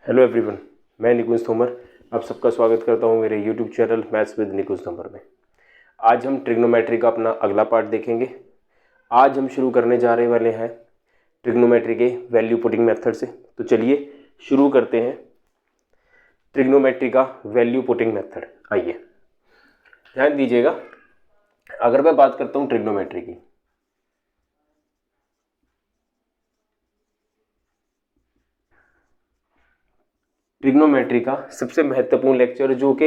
Hello everyone, मैं निकुंज तोमर आप सबका स्वागत करता हूं मेरे यूट्यूब चैनल मैथ्स विद निकुंज तोमर में। आज हम ट्रिग्नोमेट्री का अपना अगला पार्ट देखेंगे। आज हम शुरू करने जा रहे वाले हैं ट्रिग्नोमेट्री के वैल्यू पुटिंग मेथड से। तो चलिए शुरू करते हैं ट्रिग्नोमेट्री का वैल्यू पुटिंग मेथड। आइए ध्यान दीजिएगा, अगर मैं बात करता हूँ ट्रिग्नोमेट्री की, ट्रिग्नोमेट्री का सबसे महत्वपूर्ण लेक्चर जो कि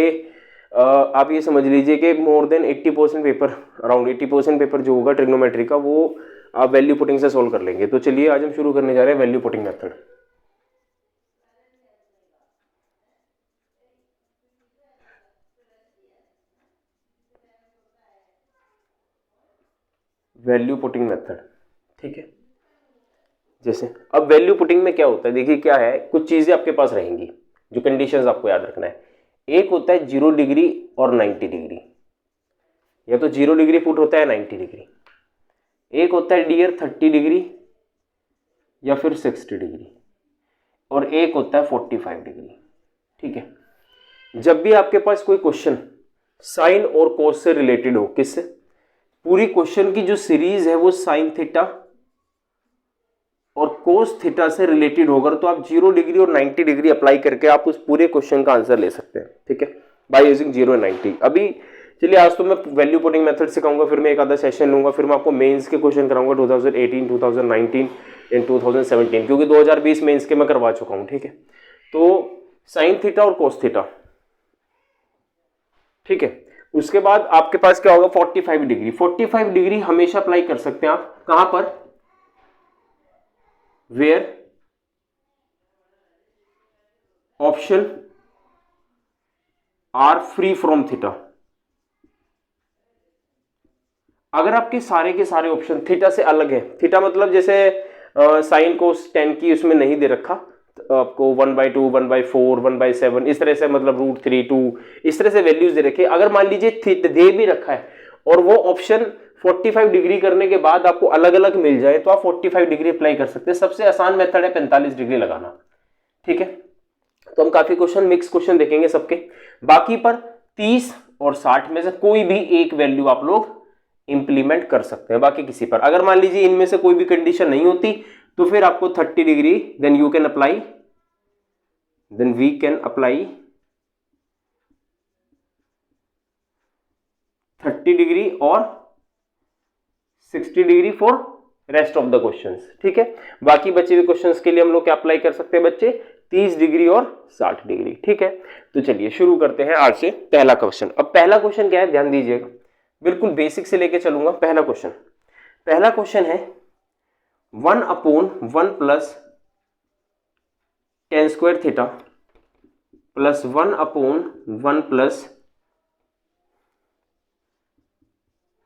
आप ये समझ लीजिए कि more than 80% paper, around 80% paper जो होगा ट्रिग्नोमेट्री का वो आप वैल्यू पुटिंग से सोल्व कर लेंगे। तो चलिए आज हम शुरू करने जा रहे हैं value putting method. Value putting method, ठीक है। जैसे अब वैल्यू पुटिंग में क्या होता है, देखिए क्या है, कुछ चीजें आपके पास रहेंगी जो कंडीशंस आपको याद रखना है। एक होता है 0 डिग्री और 90 डिग्री, या तो 0 डिग्री पुट होता है 90 डिग्री। एक होता है डियर 30 डिग्री या फिर 60 डिग्री, और एक होता है 45 डिग्री, ठीक है। जब भी आपके पास कोई क्वेश्चन साइन और कोस से रिलेटेड हो, किससे, पूरी क्वेश्चन की जो सीरीज है वो साइन थीटा और कोस थीटा से रिलेटेड होगा, तो आप 0 डिग्री और 90 डिग्री अप्लाई करके आप उस पूरे क्वेश्चन का आंसर ले सकते हैं, ठीक है, बाय यूजिंग 0 और 90। अभी चलिए आज तो मैं वैल्यू पुटिंग मेथड सिखाऊंगा, फिर मैं एक आधा सेशन लूंगा, फिर मैं आपको मेंस के क्वेश्चन कराऊंगा 2018, 2019 एंड 2017, क्योंकि 2020 मेंस के मैं करवा चुका हूं, ठीक है। तो साइन थीटा और कोस थीटा, ठीक है। उसके बाद आपके पास क्या होगा, 45 डिग्री। 45 डिग्री हमेशा अप्लाई कर सकते हैं आप कहां पर, where option are free from theta. अगर आपके सारे के सारे ऑप्शन थीटा से अलग है, थीटा मतलब जैसे साइन कोस टेन की उसमें नहीं दे रखा, तो आपको 1/2, 1/4, 1/7 इस तरह से, मतलब √3, 2 इस तरह से वैल्यूज दे रखे। अगर मान लीजिए दे भी रखा है और वो ऑप्शन 45 डिग्री करने के बाद आपको अलग अलग मिल जाए, तो आप 45 डिग्री अप्लाई कर सकते हैं। सबसे आसान मेथड है 45 डिग्री लगाना, ठीक है। तो हम काफी क्वेश्चन, मिक्स क्वेश्चन देखेंगे सबके। बाकी पर 30 और 60 में से कोई भी एक वैल्यू आप लोग इंप्लीमेंट कर सकते हैं, बाकी किसी पर। अगर मान लीजिए इनमें से कोई भी कंडीशन नहीं होती, तो फिर आपको 30 degree, then you can apply, then we can apply 30 degree और 60 degree for rest of the questions, ठीक है। बाकी बचे हुए क्वेश्चंस के लिए हम लोग क्या अप्लाई कर सकते हैं बच्चे, 30 डिग्री और 60 डिग्री, ठीक है। तो चलिए शुरू करते हैं आज से पहला क्वेश्चन। अब पहला क्वेश्चन क्या है, ध्यान दीजिएगा, बिल्कुल बेसिक से लेके चलूंगा। पहला क्वेश्चन है 1/1 plus tan square theta plus 1/1 plus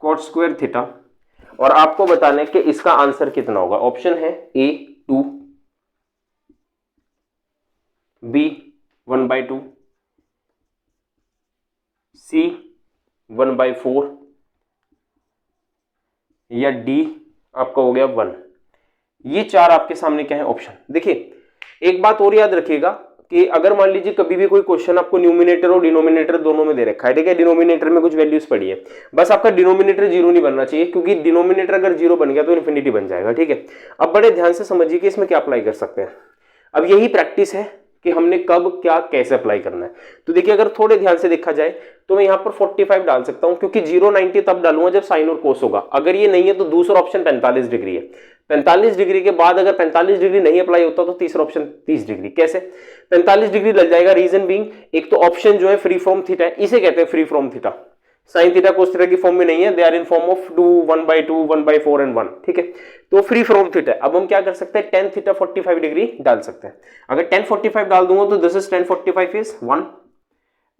cot square theta, और आपको बताना है कि इसका आंसर कितना होगा। ऑप्शन है A 2, B 1/2, C 1/4 या D आपका हो गया 1। ये चार आपके सामने क्या है ऑप्शन। देखिए एक बात और याद रखिएगा कि अगर मान लीजिए कभी भी कोई क्वेश्चन आपको न्यूमिनेटर और डिनोमिनेटर दोनों में दे रखा है, ठीक है, डिनोमिनेटर में कुछ वैल्यूज पड़ी है, बस आपका डिनोमिनेटर 0 नहीं बनना चाहिए, क्योंकि डिनोमिनेटर अगर 0 बन गया तो इन्फिनिटी बन जाएगा, ठीक है। अब बड़े ध्यान से समझिए कि इसमें क्या अप्लाई कर सकते हैं। अब यही प्रैक्टिस है कि हमने कब क्या कैसे अप्लाई करना है। तो देखिए अगर थोड़े ध्यान से देखा जाए तो मैं यहां पर 45 डाल सकता हूं, क्योंकि 0 90 तब डालूंगा जब साइन और कोस होगा। अगर ये नहीं है तो दूसरा ऑप्शन 45 डिग्री है। 45 डिग्री के बाद अगर 45 डिग्री नहीं अप्लाई होता तो तीसरा ऑप्शन 30 डिग्री। कैसे 45 डिग्री लग जाएगा, रीजन बीइंग, एक तो ऑप्शन जो है फ्री फ्रॉम थीटा है, इसे कहते हैं free from theta. Sine theta cos theta की फॉर्म में नहीं है, they are in form of 2, 1/2, 1/4 and 1, ठीक है। तो फ्री फ्रॉम थीटा। अब हम क्या कर सकते हैं, tan थीटा 45 डिग्री डाल सकते हैं। अगर tan 45 डाल दूंगा तो this is tan 45 is 1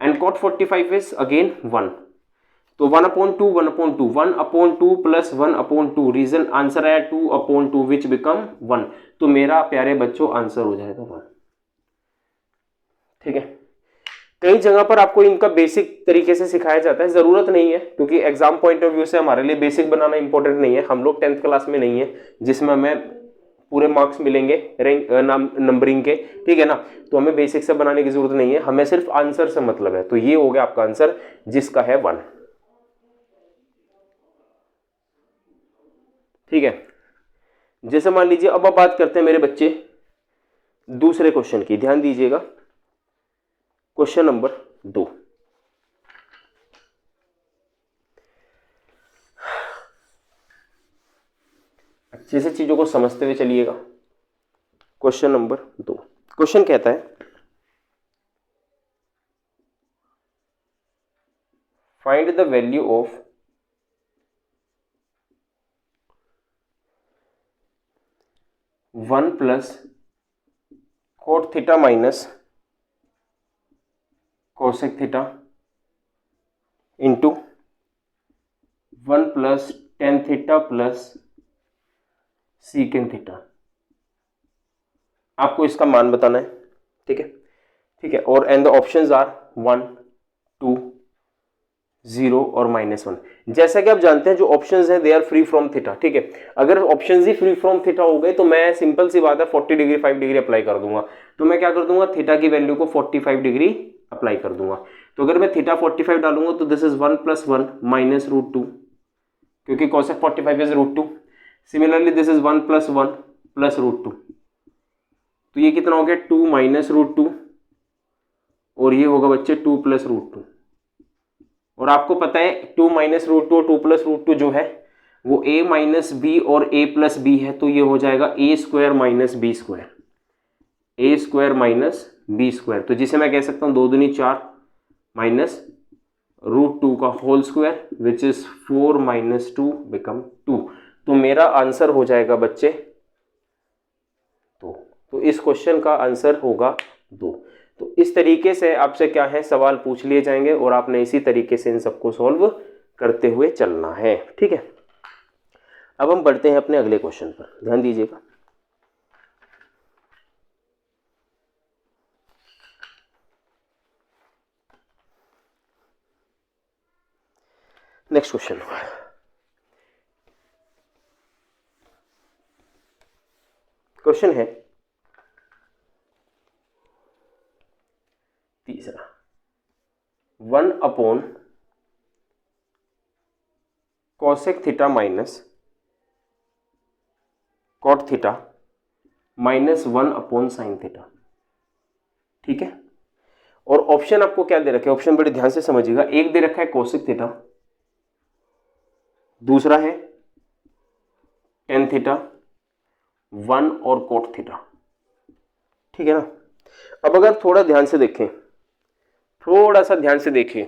and cot 45 is again 1, तो 1/2, 1/2, 1/2 प्लस 1/2, रीजन आंसर आया 2/2 विच बिकम 1। तो मेरा प्यारे बच्चों आंसर हो जाएगा 1, ठीक है। कई जगह पर आपको इनका बेसिक तरीके से सिखाया जाता है, जरूरत नहीं है, क्योंकि एग्जाम पॉइंट ऑफ व्यू से हमारे लिए बेसिक बनाना इंपॉर्टेंट नहीं है। हम लोग 10th क्लास में नहीं है जिसमें हमें पूरे मार्क्स मिलेंगे रैंक नंबरिंग के, ठीक है ना। तो हमें बेसिक से बनाने की जरूरत नहीं है, हमें सिर्फ आंसर से मतलब है। तो ये हो गया आपका आंसर जिसका है 1, ठीक है। जैसे मान लीजिए अब आप बात करते हैं मेरे बच्चे दूसरे क्वेश्चन की, ध्यान दीजिएगा। क्वेश्चन नंबर 2, अच्छे से चीजों को समझते हुए चलिएगा। क्वेश्चन नंबर 2, क्वेश्चन कहता है find the value of one plus cot theta minus cosec theta into 1 plus tan theta plus secant theta. आपको इसका मान बताना है, ठीक है, ठीक है। और एंड द ऑप्शंस आर 1, 2, 0 और -1। जैसा कि आप जानते हैं जो ऑप्शंस हैं they are free from theta, ठीक है। अगर ऑप्शंस ही फ्री फ्रॉम थीटा हो गए तो मैं सिंपल सी बात है 40 डिग्री 5 डिग्री अप्लाई कर दूंगा। तो मैं क्या कर दूंगा, थीटा की वैल्यू को 45 डिग्री अप्लाई कर दूंगा। तो अगर मैं थीटा 45 डालूंगा तो दिस इज 1 + 1 - √2, क्योंकि cosec 45 is √2। Similarly this is 1 + 1 + √2, तो ये कितना हो गया 2 - √2 और ये होगा बच्चे 2 + √2। और आपको पता है 2 - √2 और 2 + √2 जो है वो a - b और a + b है, तो ये हो जाएगा a² - b², a² - b²। तो जिसे मैं कह सकता हूँ 2 दूनी 4 माइनस √2 का whole square which is 4 - 2 become 2। तो मेरा आंसर हो जाएगा बच्चे 2। तो इस क्वेश्चन का आंसर होगा 2। तो इस तरीके से आपसे क्या है सवाल पूछ लिए जाएंगे और आपने इसी तरीके से इन सबको सॉल्व करते हुए चलना है, ठीक है। अब हम बढ़ते हैं अपने अगले क्वेश्चन पर, ध्यान दीजिएगा। नेक्स्ट क्वेश्चन, क्वेश्चन है तीसरा, 1/cosec theta minus cot theta -1/sin theta, ठीक है। और ऑप्शन आपको क्या दे रखे हैं, ऑप्शन बड़े ध्यान से समझिएगा। एक दे रखा है कोसेक थीटा, दूसरा है टेन थीटा, 1 और कोट थीटा, ठीक है ना। अब अगर थोड़ा ध्यान से देखें, थोड़ा सा ध्यान से देखें,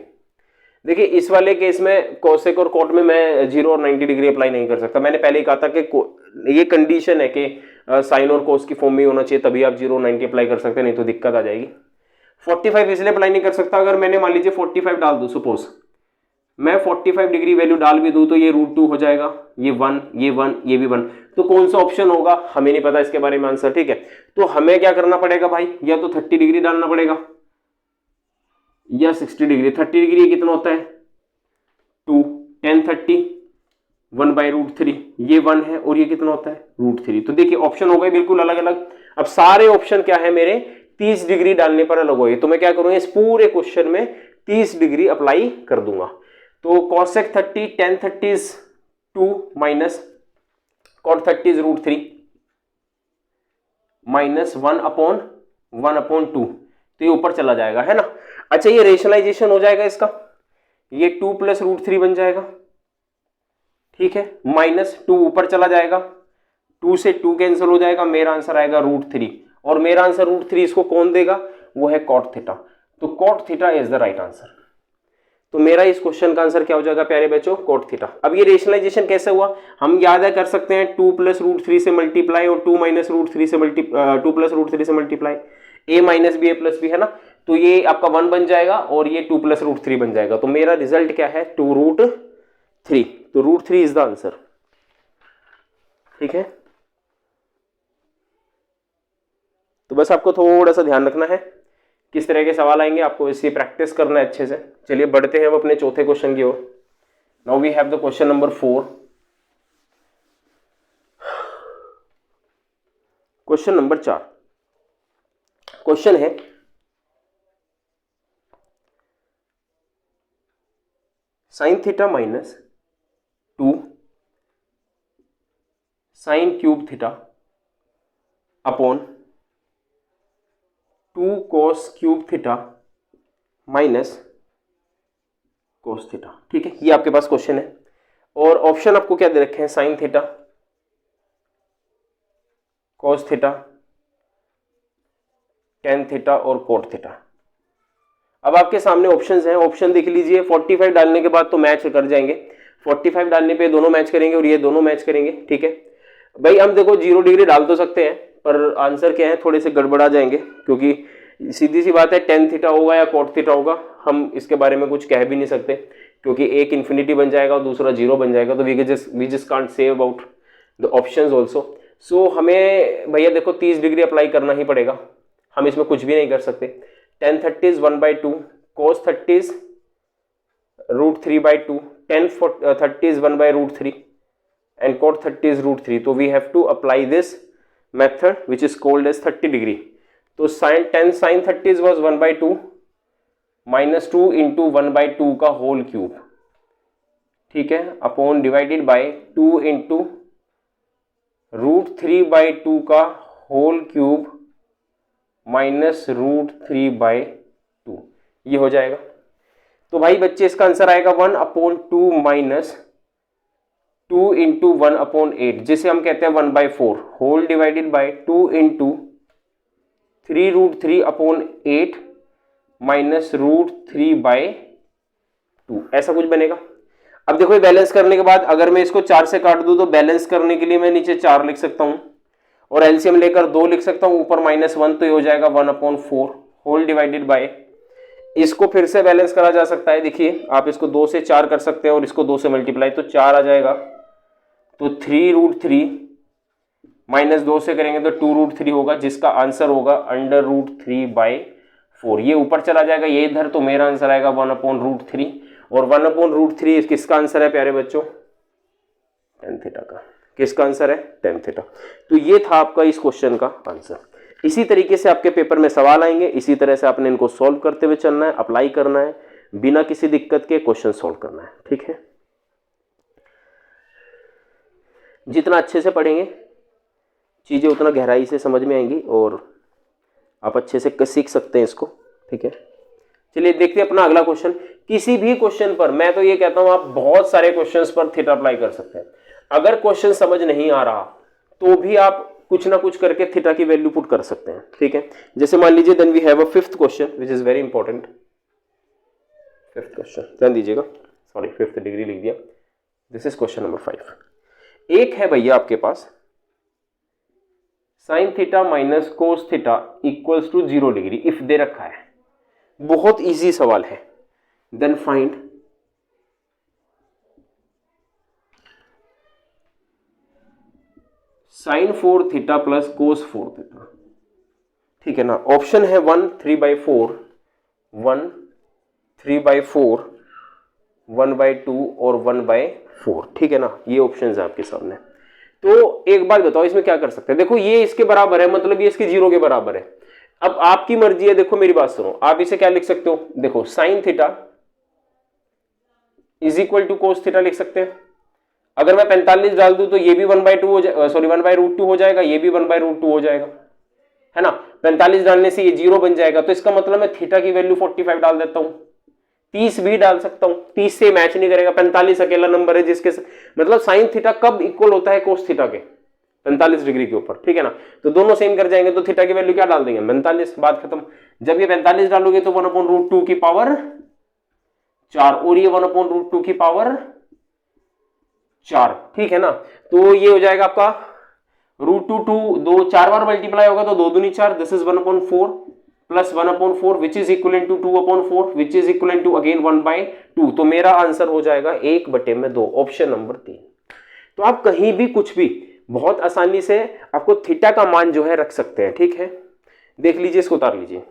देखिए इस वाले केस में कोसेक और कोट में मैं 0 और 90 डिग्री अप्लाई नहीं कर सकता। मैंने पहले ही कहा था कि ये कंडीशन है कि साइन और कोस की फॉर्म में होना चाहिए, तभी आप 0 और 90 अप्लाई कर सकते हैं, नहीं तो दिक्कत आ जाएगी। 45 इसलिए अप्लाई नहीं कर सकता, अगर मैंने मान लीजिए 45 डाल दूं, सपोज मैं 45 डिग्री वैल्यू डाल भी दूं तो ये √2 हो जाएगा, ये 1, ये 1, ये भी 1। तो कौन सा ऑप्शन होगा हमें नहीं पता इसके बारे में आंसर, ठीक है। तो हमें क्या करना पड़ेगा भाई, या तो 30 डिग्री डालना पड़ेगा या 60 डिग्री। 30 डिग्री कितना होता है 2, 10 30 1/√3, ये 1 है और ये कितना होता है √3। तो देखिए ऑप्शन हो गए बिल्कुल अलग अलग। अब सारे ऑप्शन क्या है मेरे 30 डिग्री डालने पर अलग हो गए, तो मैं क्या करूंगा इस पूरे क्वेश्चन में 30 डिग्री अप्लाई कर दूंगा। तो cosec 30 tan 30 is 2 minus cot 30 is √3 minus 1/1/2, तो ये ऊपर चला जाएगा, है ना। अच्छा ये रेशनलाइजेशन हो जाएगा इसका, ये 2 + √3 बन जाएगा, ठीक है। -2 ऊपर चला जाएगा, 2 से 2 कैंसिल हो जाएगा, मेरा आंसर आएगा √3। और मेरा आंसर √3 इसको कौन देगा, वो है cot थीटा। तो cot theta is the right answer. तो मेरा इस क्वेश्चन का आंसर क्या हो जाएगा प्यारे बच्चों, cot थीटा। अब ये रेशनलाइजेशन कैसे हुआ, हम याद है कर सकते हैं 2 + √3 से मल्टीप्लाई और 2 - √3 से 2 + √3 से multiply, a - b a + b, है ना। तो ये आपका 1 बन जाएगा और ये 2 + √3 बन जाएगा। तो मेरा रिजल्ट क्या है 2√3। तो √3 इज द आंसर, ठीक है। तो बस आपको थोड़ा सा ध्यान रखना है किस तरह के सवाल आएंगे, आपको इसकी प्रैक्टिस करना है अच्छे से। चलिए बढ़ते हैं अब अपने चौथे क्वेश्चन की ओर। Now we have the question number 4। Question number 4 question है sine theta minus 2 sine cube theta upon 2 cos cube theta minus cos theta. ठीक है, ये आपके पास क्वेश्चन है और ऑप्शन आपको क्या दे रखे हैं, sign theta, cos theta, tan theta और कोट थीटा। अब आपके सामने ऑप्शंस हैं, ऑप्शन देख लीजिए। 45 डालने के बाद तो मैच कर जाएंगे, 45 डालने पे दोनों मैच करेंगे और ये दोनों मैच करेंगे। ठीक है भाई, हम देखो 0 डिग्री डाल तो सकते हैं पर आंसर क्या है, थोड़े से गड़बड़ा जाएंगे क्योंकि सीधी सी बात है टेन थीटा होगा या कोट थीटा होगा, हम इसके बारे में कुछ कह भी नहीं सकते क्योंकि एक इन्फिनिटी बन जाएगा और दूसरा 0 बन जाएगा। तो we just can't say about the options also. So हमें भैया देखो 30 डिग्री अप्लाई करना ही पड़ेगा, हम इसमें कुछ भी नहीं कर सकते। Tan 30 1/2, cos 30 √3/2, tan 30 1/√3 and cot 30 √3। तो we have to apply this method which is called as 30 degree. तो साइन 10 साइन 30 वॉज 1/2 -2 इंटू 1/2 का होल क्यूब, ठीक है, अपॉन डिवाइडेड बाय 2 इंटू √3/2 का होल क्यूब माइनस √3/2, ये हो जाएगा। तो भाई बच्चे इसका आंसर आएगा 1/2 माइनस 2 इंटू 1/8, जिसे हम कहते हैं 1/4 whole divided by 2 into 3√3/8 minus √3/2, ऐसा कुछ बनेगा। अब देखो ये बैलेंस करने के बाद अगर मैं इसको 4 से काट दूं तो बैलेंस करने के लिए मैं नीचे 4 लिख सकता हूं और एलसीएम लेकर 2 लिख सकता हूं, ऊपर -1, तो ये हो जाएगा 1/4 होल डिवाइडेड बाय, इसको फिर से बैलेंस करा जा सकता है। देखिए आप इसको 2 से 4 कर सकते हैं और इसको 2 से मल्टीप्लाई, तो 4 आ जाएगा, तो 3√3 माइनस 2 से करेंगे तो 2√3 होगा, जिसका आंसर होगा √3/4। ये ऊपर चला जाएगा, ये इधर, तो मेरा आंसर आएगा 1/√3 और 1/√3 किसका आंसर है प्यारे बच्चों, टेन थीटा का। किसका आंसर है, टेन थीटा। तो ये था आपका इस क्वेश्चन का आंसर। इसी तरीके से आपके पेपर में सवाल आएंगे, इसी तरह से आपने इनको सॉल्व करते हुए चलना है, अप्लाई करना है, बिना किसी दिक्कत के क्वेश्चन सॉल्व करना है। ठीक है, जितना अच्छे से पढ़ेंगे चीजें उतना गहराई से समझ में आएंगी और आप अच्छे से सीख सकते हैं इसको। ठीक है, चलिए देखते हैं अपना अगला क्वेश्चन। किसी भी क्वेश्चन पर मैं तो ये कहता हूं आप बहुत सारे क्वेश्चंस पर थीटा अप्लाई कर सकते हैं। अगर क्वेश्चन समझ नहीं आ रहा तो भी आप कुछ ना कुछ करके थीटा की वैल्यू पुट कर सकते हैं। ठीक है, जैसे मान लीजिए then we have a fifth question which is very important. Fifth question ध्यान दीजिएगा, सॉरी फिफ्थ डिग्री लिख दिया। This is question number 5। एक है भैया आपके पास sine theta minus cos theta equals to 0 degree if दे रखा है। बहुत इजी सवाल है। Then find sine 4 theta plus cos 4 theta. ठीक है ना, ऑप्शन है 1 3/4, 1 3/4, 1/2 और 1/4। ठीक है ना, ये ऑप्शंस है आपके सामने। तो एक बात बताओ इसमें क्या कर सकते हैं। देखो ये इसके बराबर है, मतलब ये इसके 0 के बराबर है। अब आपकी मर्जी है, देखो मेरी बात सुनो, आप इसे क्या लिख सकते हो, देखो sine theta is equal to cos theta लिख सकते हैं। अगर मैं 45 डाल दूं तो ये भी 1/2 हो जाएगा, सॉरी 1/√2 हो जाएगा, ये भी 1/√2 हो जाएगा, है ना। 45 डालने से ये 0 बन जाएगा, तो इसका मतलब मैं थीटा की वैल्यू 45 डाल देता हूं। 30 भी डाल सकता हूं, 30 से मैच नहीं करेगा, 45 अकेला नंबर है जिसके मतलब साइन थीटा कब इक्वल होता है कोस थीटा के, 45 डिग्री के ऊपर। ठीक है ना, तो दोनों सेम कर जाएंगे, तो थीटा की वैल्यू क्या डाल देंगे, 45, बात खत्म। जब ये 45 डालोगे तो 1/√2 की पावर 4 और ये 1/√2 की पावर 4। ठीक है ना, तो ये हो जाएगा आपका √2 दो 4 बार मल्टीप्लाई होगा तो 2 दूनी 4, this is 1/4 plus 1/4 which is equal to 2/4 which is equal to again 1/2। तो मेरा आंसर हो जाएगा 1/2, ऑप्शन नंबर 3। तो आप कहीं भी कुछ भी बहुत आसानी से आपको थीटा का मान जो है रख सकते हैं। ठीक है, देख लीजिए, इसको उतार लीजिए।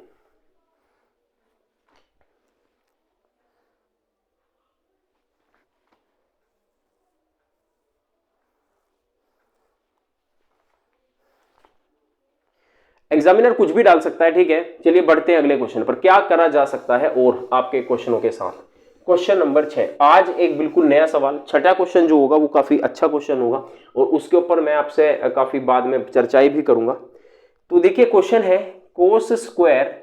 एग्जामिनर कुछ भी डाल सकता है, ठीक है। चलिए बढ़ते हैं अगले क्वेश्चन पर, क्या करा जा सकता है और आपके क्वेश्चनों के साथ। क्वेश्चन नंबर 6, आज एक बिल्कुल नया सवाल, छठा क्वेश्चन जो होगा वो काफी अच्छा क्वेश्चन होगा और उसके ऊपर मैं आपसे काफी बाद में चर्चाएं भी करूंगा। तो देखिए क्वेश्चन है cos square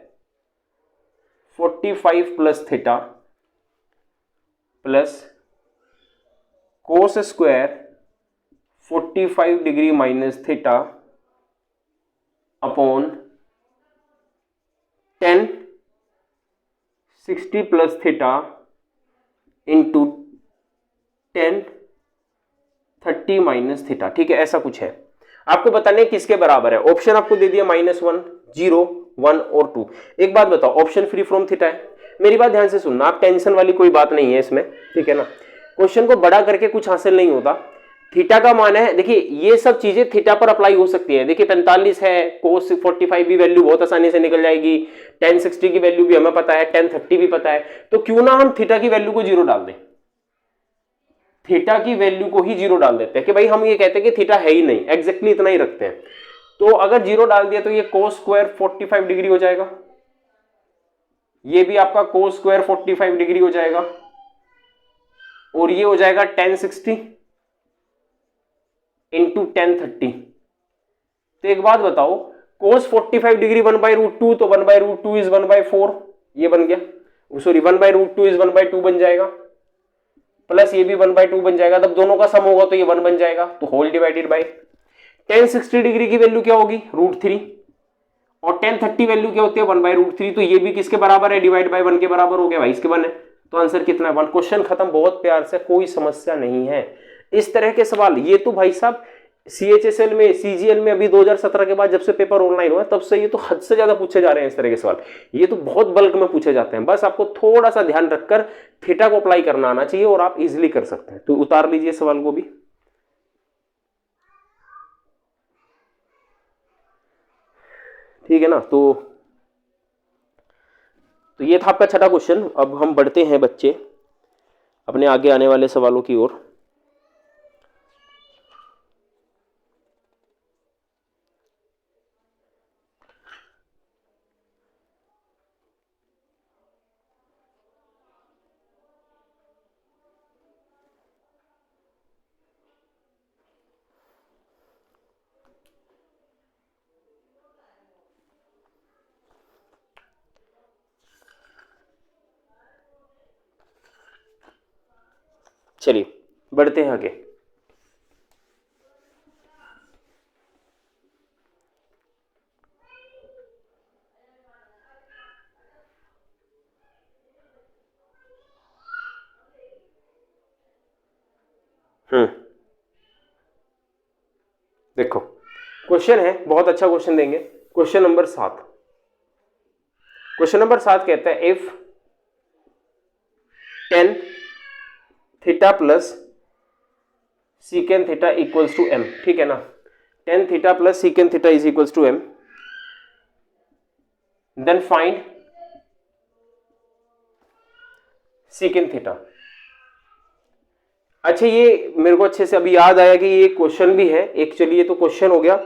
45 plus theta plus cos square 45 degree minus theta upon 10 60 plus theta into 10 30 minus theta, ठीक है। ऐसा कुछ है, आपको बताने किसके बराबर है। ऑप्शन आपको दे दिया -1 0 1 और 2। एक बात बताओ, ऑप्शन फ्री फ्रॉम थीटा है। मेरी बात ध्यान से सुनना, आप टेंशन वाली कोई बात नहीं है इसमें, ठीक है ना। क्वेश्चन को बड़ा करके कुछ हासिल नहीं होता। थीटा का मान है, देखिए ये सब चीजें थीटा पर अप्लाई हो सकती है। देखिए 45 है, कोस 45 भी वैल्यू बहुत आसानी से निकल जाएगी, 10 60 की वैल्यू भी हमें पता है, 10 30 भी पता है, तो क्यों ना हम थीटा की वैल्यू को 0 डाल दें, थीटा की वैल्यू को ही 0 डाल देते हैं कि भाई हम ये कहते हैं कि थीटा है ही नहीं, एग्जैक्टली इतना ही रखते हैं। तो अगर 0 डाल दिया तो ये कोस स्क्वायर 45 डिग्री हो जाएगा, ये भी आपका कोस स्क्वायर 45 डिग्री हो जाएगा और ये हो जाएगा 10 60 इंटू 10 30। तो एक बात बताओ, कोस 45 डिग्री 1/√2 तो 1/√2 इज 1/4, ये बन गया, सॉरी 1/√2 इज 1/2 बन जाएगा, प्लस ये भी 1/2 बन जाएगा। तब दोनों का सम होगा तो ये 1 बन जाएगा, तो होल डिवाइडेड बाय 10 60 डिग्री की वैल्यू क्या होगी √3 और 10 30 वैल्यू क्या होती है 1/√3। तो ये भी किसके बराबर है, डिवाइड बाय 1 के बराबर हो गया भाई, इसके 1 है। तो आंसर कितना है 1। क्वेश्चन खत्म, बहुत प्यार से, कोई समस्या नहीं है। इस तरह के सवाल ये तो भाई साहब CHSL में, CGL में अभी 2017 के बाद जब से पेपर ऑनलाइन हुआ तब से ये तो हद से ज्यादा पूछे जा रहे हैं इस तरह के सवाल। ये तो बहुत बल्क में पूछे जाते हैं। बस आपको थोड़ा सा ध्यान रखकर थीटा को अप्लाई करना आना चाहिए और आप इजीली कर सकते हैं। तो उतार लीजिए सवाल को भी, ठीक है ना। तो ये था आपका छठा क्वेश्चन। अब हम बढ़ते हैं बच्चे अपने आगे आने वाले सवालों की ओर। चलिए बढ़ते हैं आगे। देखो क्वेश्चन है, बहुत अच्छा क्वेश्चन देंगे। क्वेश्चन नंबर 7, क्वेश्चन नंबर 7 कहता है if 10 theta plus secant theta equals to m, ठीक है ना। 10 theta plus secant theta is equals to m, then find secant theta. अच्छा ये मेरे को अच्छे से अभी याद आया कि ये क्वेश्चन भी है एक, चलिए तो क्वेश्चन हो गया,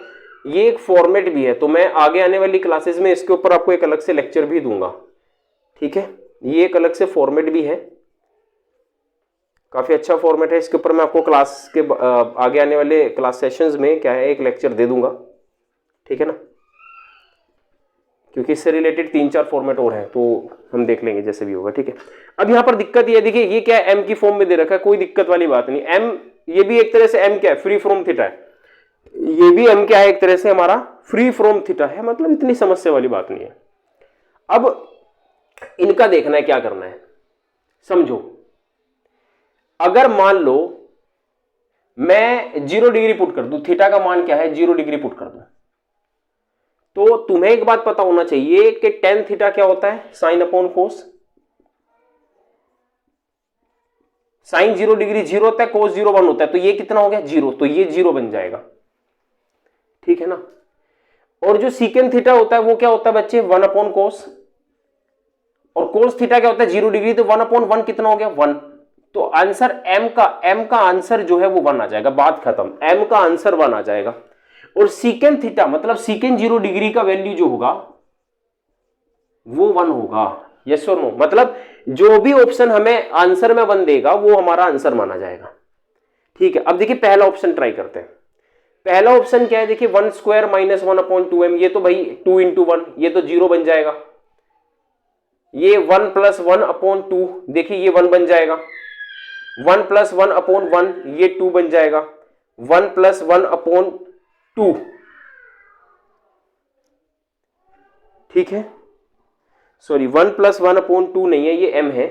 ये एक फॉर्मेट भी है। तो मैं आगे आने वाली क्लासेस में इसके ऊपर आपको एक अलग से लेक्चर भी दूंगा, ठीक है। ये एक अलग से फॉर्मेट भी है, काफी अच्छा फॉर्मेट है। इसके ऊपर मैं आपको क्लास के आगे आने वाले क्लास सेशंस में क्या है एक लेक्चर दे दूंगा, ठीक है ना। क्योंकि इससे रिलेटेड 3-4 फॉर्मेट और हैं तो हम देख लेंगे जैसे भी होगा, ठीक है। अब यहाँ पर दिक्कत ये देखिए, ये क्या है m की फॉर्म में दे रखा है, कोई दिक्कत वाली बात नहीं। m ये भी एक तरह से m क्या है, फ्री फ्रॉम थीटा है। ये भी m क्या है, एक तरह से हमारा फ्री फ्रॉम थीटा है, मतलब इतनी समस्या वाली बात नहीं है। अब इनका देखना है क्या करना है, समझो। अगर मान लो मैं 0 डिग्री पुट कर दूं, थीटा का मान क्या है 0 डिग्री पुट कर दूं, तो तुम्हें एक बात पता होना चाहिए कि tan थीटा क्या होता है, sine upon cos. Sine 0 degree 0 होता है, कोस 0 1 होता है, तो ये कितना हो गया 0, तो ये 0 बन जाएगा, ठीक है ना। और जो सीकेंड थीटा होता है वो क्या होता है बच्चे 1 अपॉन कोस, और कोस थीटा क्या होता है 0 डिग्री, तो 1 अपॉन 1 कितना हो गया 1। तो आंसर m का आंसर जो है वो 1 आ जाएगा, बात खत्म, m का आंसर 1 आ जाएगा। और सीकेंड थीटा मतलब सीकेंड 0 डिग्री का वैल्यू जो होगा वो 1 होगा। यस और नो? मतलब जो भी ऑप्शन हमें आंसर में 1 देगा वो हमारा आंसर माना जाएगा। ठीक है, अब देखिए पहला ऑप्शन ट्राई करते हैं। पहला ऑप्शन क्या है, देखिए 1 स्क्वायर माइनस 1/2m, ये तो भाई 2 into 1, ये तो 0 बन जाएगा। ये 1 प्लस 1/2, देखिए ये 1 बन जाएगा। 1 प्लस 1/1, ये 2 बन जाएगा। 1 प्लस 1/2, ठीक है, सॉरी 1 प्लस 1/2 नहीं है, ये m है,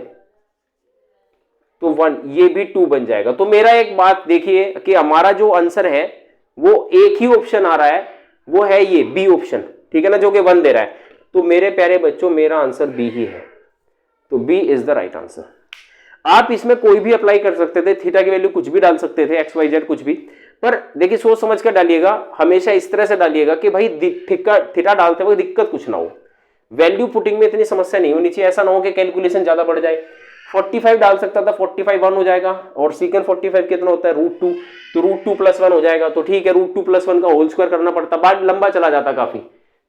तो 1, ये भी 2 बन जाएगा। तो मेरा एक बात देखिए कि हमारा जो आंसर है वो एक ही ऑप्शन आ रहा है, वो है ये बी ऑप्शन, ठीक है ना, जो कि 1 दे रहा है। तो मेरे प्यारे बच्चों मेरा आंसर बी ही है, तो b is the right answer. आप इसमें कोई भी अप्लाई कर सकते थे, थीटा की वैल्यू कुछ भी डाल सकते थे, एक्स वाई जेड कुछ भी, पर देखिए सोच समझ कर डालिएगा, हमेशा इस तरह से डालिएगा कि भाई थीटा डालते वक्त दिक्कत कुछ ना हो, वैल्यू पुटिंग में इतनी समस्या नहीं होनी चाहिए, ऐसा ना हो कि कैलकुलेशन ज्यादा बढ़ जाए। 45 डाल सकता था, 45 1 हो जाएगा, और सीकेंड 45 कितना होता है √2, तो √2 + 1 हो जाएगा, तो ठीक है, √2 + 1 का होल स्क्वायर करना पड़ता, बाद लंबा चला जाता काफी।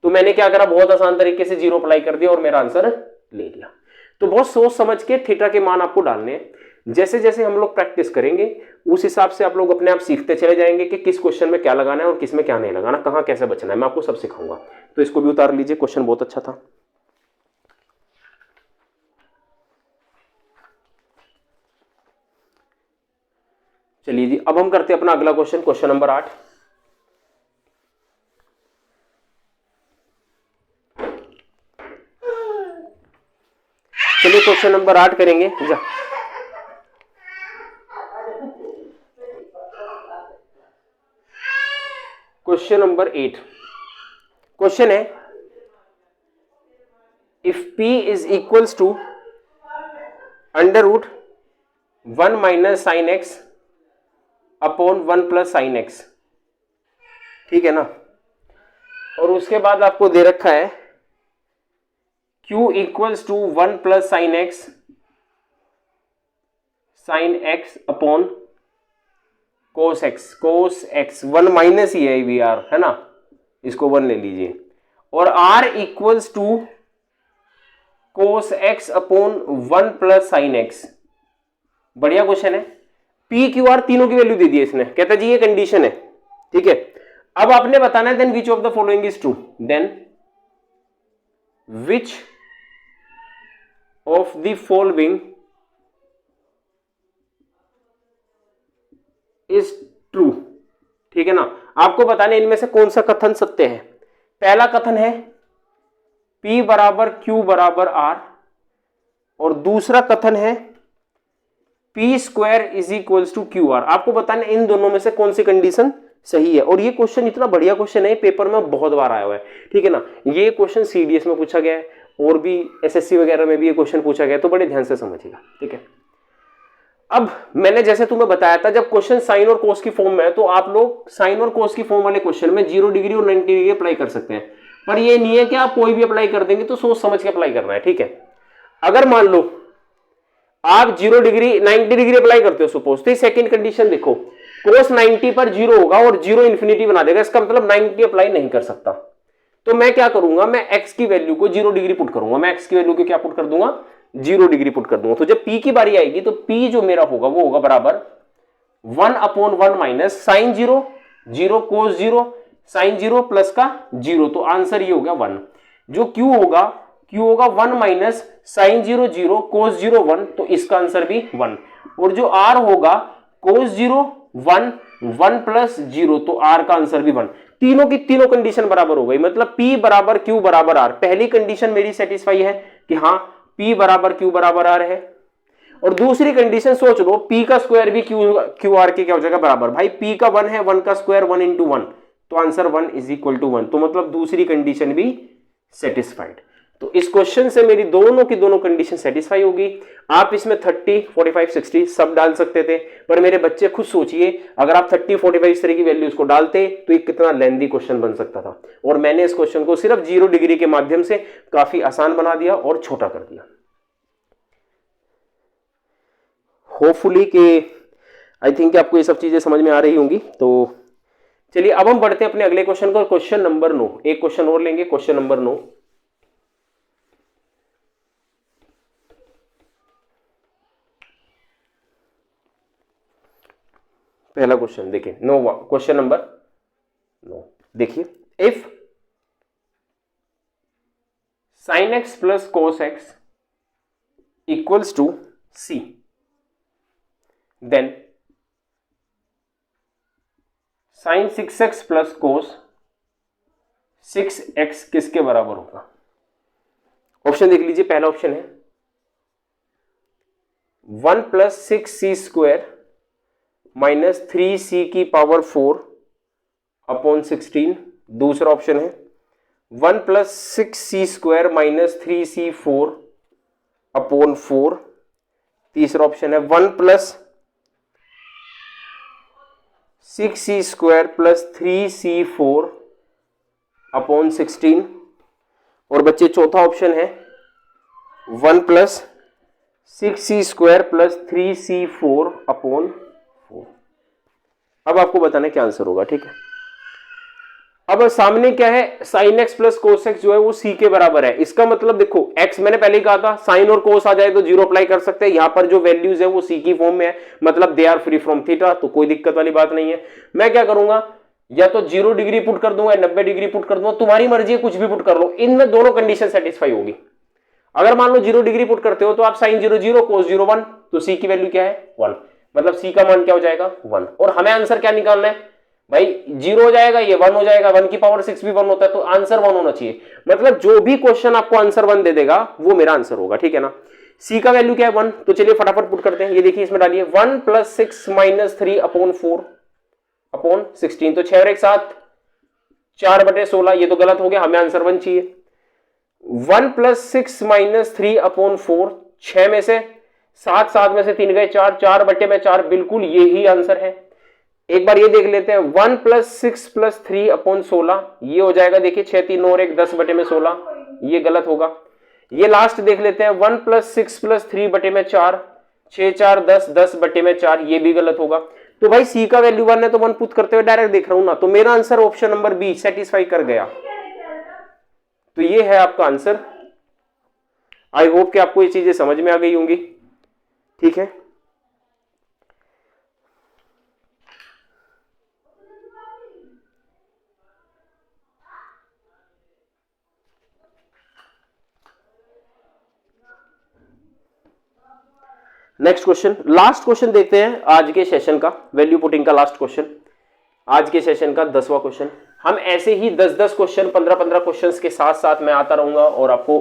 तो मैंने क्या करा, बहुत आसान तरीके से 0 अप्लाई कर दिया और मेरा आंसर ले लिया। तो बहुत सोच समझ के थीटा के मान आपको डालने हैं। जैसे जैसे हम लोग प्रैक्टिस करेंगे उस हिसाब से आप लोग अपने आप सीखते चले जाएंगे कि किस क्वेश्चन में क्या लगाना है और किस में क्या नहीं लगाना, कहां कैसे बचना है, मैं आपको सब सिखाऊंगा। तो इसको भी उतार लीजिए, क्वेश्चन बहुत अच्छा था। चलिए जी, अब हम करते हैं अपना अगला क्वेश्चन, क्वेश्चन नंबर 8। चलिए क्वेश्चन नंबर 8 करेंगे। जा क्वेश्चन नंबर 8, क्वेश्चन है if p is equals to √1 minus sine x upon 1 plus sine x, ठीक है ना, और उसके बाद आपको दे रखा है q equals to 1 plus sine x upon cos X 1 minus ही है वी आर, है ना, इसको 1 ले लीजिए, और r equals to cos x upon 1 plus sine x. बढ़िया क्वेश्चन है, पी क्यू आर तीनों की वैल्यू दे दी है इसने, कहता जी ये कंडीशन है, ठीक है। अब आपने बताना है then which of the following is true, then which of the following is true, ठीक है ना। आपको बताना है इनमें से कौन सा कथन सत्य है। पहला कथन है P बराबर Q बराबर R, और दूसरा कथन है P square is equals to q r. आपको बताना इन दोनों में से कौन सी कंडीशन सही है। और ये क्वेश्चन इतना बढ़िया क्वेश्चन है, पेपर में बहुत बार आया हुआ है, ठीक है ना। ये क्वेश्चन सीडीएस में पूछा गया है और भी एसएससी वगैरह में भी ये क्वेश्चन पूछा गया है, तो बड़े ध्यान से समझिएगा, ठीक है। अब मैंने जैसे तुम्हें बताया था, जब क्वेश्चन साइन और कोस की फॉर्म में है तो आप लोग साइन और कोस की फॉर्म वाले क्वेश्चन में 0 डिग्री और 90 डिग्री अप्लाई कर सकते हैं, पर ये नहीं है कि आप कोई भी अप्लाई कर देंगे, तो सोच समझ के अप्लाई करना है, ठीक है। अगर मान लो आप 0 डिग्री 90 डिग्री अप्लाई करते हो सपोज, तो सेकंड कंडीशन देखो, कोस 90 पर 0 होगा और 0 इंफिनिटी बना देगा, इसका मतलब 90 अप्लाई नहीं कर सकता। तो मैं क्या करूंगा, मैं x की वैल्यू को 0 डिग्री पुट करूंगा, मैं x की वैल्यू को क्या पुट कर दूंगा, 0 डिग्री पुट कर दूंगा। तो जब p की बारी आएगी तो p जो मेरा होगा वो होगा बराबर 1/1 माइनस साइन 0 0 कोस 0 साइन 0 प्लस का 0, तो आंसर ये हो गया 1। जो q होगा 1 माइनस साइन 0 0 कोस 0 1, तो इसका आंसर भी 1। और जो r होगा कोस 0 1 1 प्लस 0, तो r का आंसर भी 1। तीनों की तीनों कंडीशन बराबर हो गई, मतलब p बराबर q बराबर r। पहली कंडीशन मेरी सेटिस्फाई है कि हाँ p बराबर q बराबर r है, और दूसरी कंडीशन सोच लो p का स्क्वायर भी q r के क्या हो जाएगा बराबर। भाई p का 1 है, 1 का स्क्वायर 1 into 1, तो आंसर 1 इज इक्वल टू 1। तो मतलब दूसरी कंडीशन भी सेटिस्फाइड। तो इस क्वेश्चन से मेरी दोनों की दोनों कंडीशन सेटिस्फाई होगी। आप इसमें 30 45 60 सब डाल सकते थे, पर मेरे बच्चे खुद सोचिए अगर आप 30 45 इस तरह की वैल्यूज को डालते तो ये कितना लेंथी क्वेश्चन बन सकता था। और मैंने इस क्वेश्चन को सिर्फ 0 डिग्री के माध्यम से काफी आसान बना दिया और छोटा कर दिया। होपफुली कि आई थिंक आपको ये सब चीजें समझ में आ रही होंगी। तो चलिए अब हम बढ़ते हैं अपने अगले क्वेश्चन को, क्वेश्चन नंबर 9। एक क्वेश्चन और लेंगे, क्वेश्चन नंबर 9। पहला क्वेश्चन देखिए, क्वेश्चन नंबर 9 देखिए, if sin x plus cos x equals to c, then sin 6x plus cos 6x किसके बराबर होगा? ऑप्शन देख लीजिए। पहला ऑप्शन है 1 plus 6c square minus 3c की पावर 4 अपॉन 16। दूसरा ऑप्शन है 1 plus 6c square minus 3c 4 upon 4। तीसरा ऑप्शन है 1 plus 6c square plus 3c 4 upon 16। और बच्चे चौथा ऑप्शन है 1 plus 6c square plus 3c 4 upon 4। अब आपको बताना क्या आंसर होगा, ठीक है। अब सामने क्या है, sine x plus cos x जो है वो सी के बराबर है। इसका मतलब देखो, एक्स मैंने पहले ही कहा था साइन और कोस आ जाए तो जीरो अप्लाई कर सकते हैं। यहां पर जो वैल्यूज है वो सी की फॉर्म में है, मतलब they are free from theta, तो कोई दिक्कत वाली बात नहीं है। मैं क्या करूंगा, या तो 0 डिग्री पुट कर दूंगा या 90 डिग्री पुट कर दूंगा, तुम्हारी मर्जी है, कुछ भी पुट कर लो। इनमें दोनों कंडीशन सेटिस्फाई होगी। अगर मान लो 0 डिग्री पुट करते हो तो आप साइन 0 0 कोस 0 1, तो सी की वैल्यू क्या है 1, मतलब सी का मान क्या हो जाएगा 1। और हमें आंसर क्या निकालना है भाई, 0 हो जाएगा, ये 1 हो जाएगा, 1 की पावर 6 भी 1 होता है, तो आंसर 1 होना चाहिए। मतलब जो भी क्वेश्चन आपको आंसर 1 दे देगा वो मेरा आंसर होगा, ठीक है ना। सी का वैल्यू क्या है 1, तो चलिए फटाफट पुट करते हैं। ये देखिए इसमें डालिए 1 प्लस 6 माइनस 3 अपॉन 4 अपॉन 16, तो 6 और 1 7, 4/16। ये तो गलत हो गया, हमें आंसर 1 चाहिए। 1 प्लस 6 माइनस 3 अपॉन 4, 6 में से 7, 7 में से 3 गए 4, 4/4, बिल्कुल यही आंसर है। एक बार ये देख लेते हैं, 1 प्लस 6 प्लस 3 अपॉन 16, ये हो जाएगा देखिए 6 3 और 1 10/16, ये गलत होगा। ये लास्ट देख लेते हैं, 1 प्लस 6 प्लस 3/4, 6 4 10 10/4, ये भी गलत होगा। तो भाई सी का वैल्यू 1 है तो 1 पुट करते हुए डायरेक्ट देख रहा हूं ना, तो मेरा answer option number b satisfy कर गया। तो ये है आपका आंसर। आई होप कि आपको ये चीजें समझ में आ गई होंगी, ठीक है। नेक्स्ट क्वेश्चन, लास्ट क्वेश्चन देखते हैं आज के सेशन का, वैल्यू पुटिंग का लास्ट क्वेश्चन, आज के सेशन का 10वां क्वेश्चन। हम ऐसे ही 10-10 क्वेश्चन, 15-15 क्वेश्चंस के साथ साथ मैं आता रहूंगा, और आपको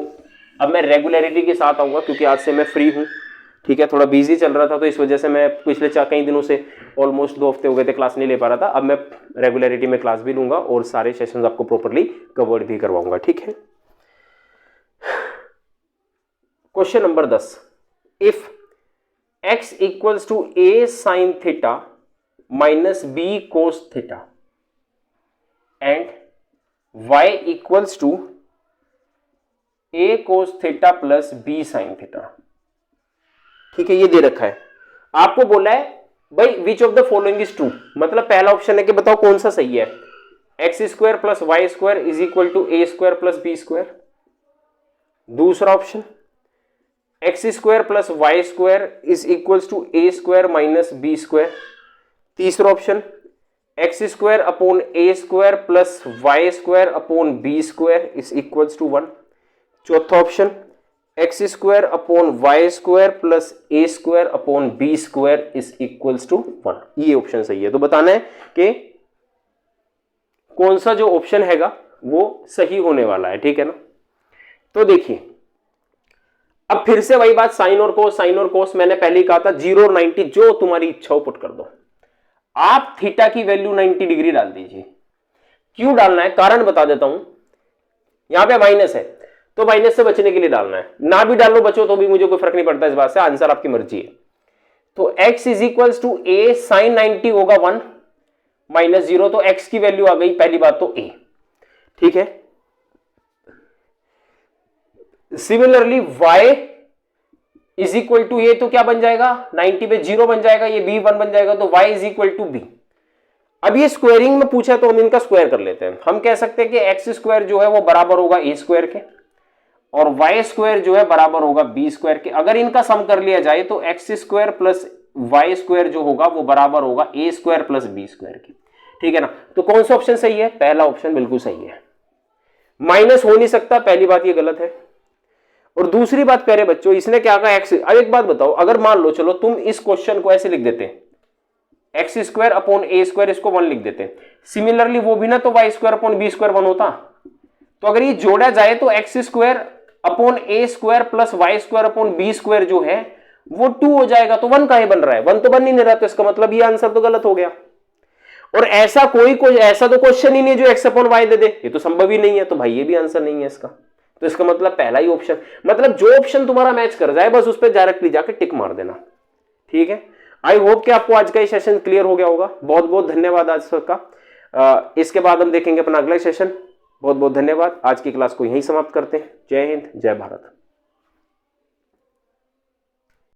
अब मैं रेगुलरिटी के साथ आऊंगा, क्योंकि आज से मैं फ्री हूं, ठीक है। थोड़ा बिजी चल रहा था तो इस वजह से मैं पिछले कई दिनों से, ऑलमोस्ट 2 हफ्ते हो गए थे, क्लास नहीं ले पा रहा था। अब मैं रेगुलरिटी में क्लास भी लूंगा और सारे सेशन आपको प्रॉपरली कवर्ड भी करवाऊंगा, ठीक है। Question number 10, if x equals to a sine theta minus b cos theta and y equals to a cos theta plus b sine theta, ठीक है। ये दे रखा है, आपको बोला है भाई विच of the following is true, मतलब पहला ऑप्शन है कि बताओ कौन सा सही है, X square plus Y square is equal to A square plus B square. दूसरा option X square plus Y square is equals to A square minus B square. तीसरा option X square upon A square plus Y square upon B square is equals to 1। चौथा option X square upon Y square plus A square upon B square is equals to 1। ये option सही है, तो बताना है कि कौन सा जो ऑप्शन हैगा वो सही होने वाला है, ठीक है ना। तो देखिए अब फिर से वही बात, साइन और कोस मैंने पहले ही कहा था 0 और 90 जो तुम्हारी इच्छा हो पुट कर दो। आप थीटा की वैल्यू 90 डिग्री डाल दीजिए। क्यों डालना है, कारण बता देता हूं। यहां पे माइनस है तो माइनस से बचने के लिए डालना है, ना भी डालो बचो तो भी मुझे कोई फर्क नहीं पड़ता इस बात से, आंसर आपकी मर्जी है। तो x is equals to a sine 90 होगा 1 माइनस 0, तो x की वैल्यू आ गई पहली बात तो a, ठीक है। Similarly y is equal to A, तो क्या बन जाएगा 90 पे 0 बन जाएगा, ये b 1 बन जाएगा, तो y is equal to b। अब ये स्क्वायरिंग में पूछा तो हम इनका स्क्वायर कर लेते हैं। हम कह सकते हैं कि एक्स स्क्वायर जो है वो बराबर होगा ए स्क्वायर के और वाई स्क्वायर जो है बराबर होगा बी स्क्वायर के। अगर इनका सम कर लिया जाए तो x square plus Y square जो होगा वो बराबर होगा a square plus B square के। ठीक है ना, तो कौन सा ऑप्शन सही है? पहला ऑप्शन बिल्कुल सही है। माइनस हो नहीं सकता, पहली बात ये गलत है। और दूसरी बात प्यारे बच्चों, इसने क्या कहा एक्स। अब एक बात बताओ, अगर मान लो चलो तुम इस क्वेश्चन को ऐसे लिख देते X square upon A square, इसको 1 लिख देते, सिमिलरली वो भी ना तो Y square upon B square 1 होता। तो अगर ये जोड़ा जाए तो x square upon A square plus Y square upon B square जो है वो 2 हो जाएगा। तो 1 काहे बन रहा है? 1 तो बन ही नहीं रहा, तो इसका मतलब ये आंसर तो गलत हो गया। और ऐसा ऐसा तो क्वेश्चन ही नहीं जो एक्स अपॉन वाई दे दे, ये तो संभव ही नहीं है। तो भाई ये भी आंसर नहीं है इसका। तो इसका मतलब पहला ही ऑप्शन, मतलब जो ऑप्शन तुम्हारा मैच कर जाए बस उस पर डायरेक्टली जाके टिक मार देना। ठीक है, आई होप कि आपको आज का ये सेशन क्लियर हो गया होगा। बहुत बहुत धन्यवाद आज का। इसके बाद हम देखेंगे अपना अगला सेशन। बहुत बहुत धन्यवाद। आज की क्लास को यहीं समाप्त करते हैं। जय हिंद, जय भारत।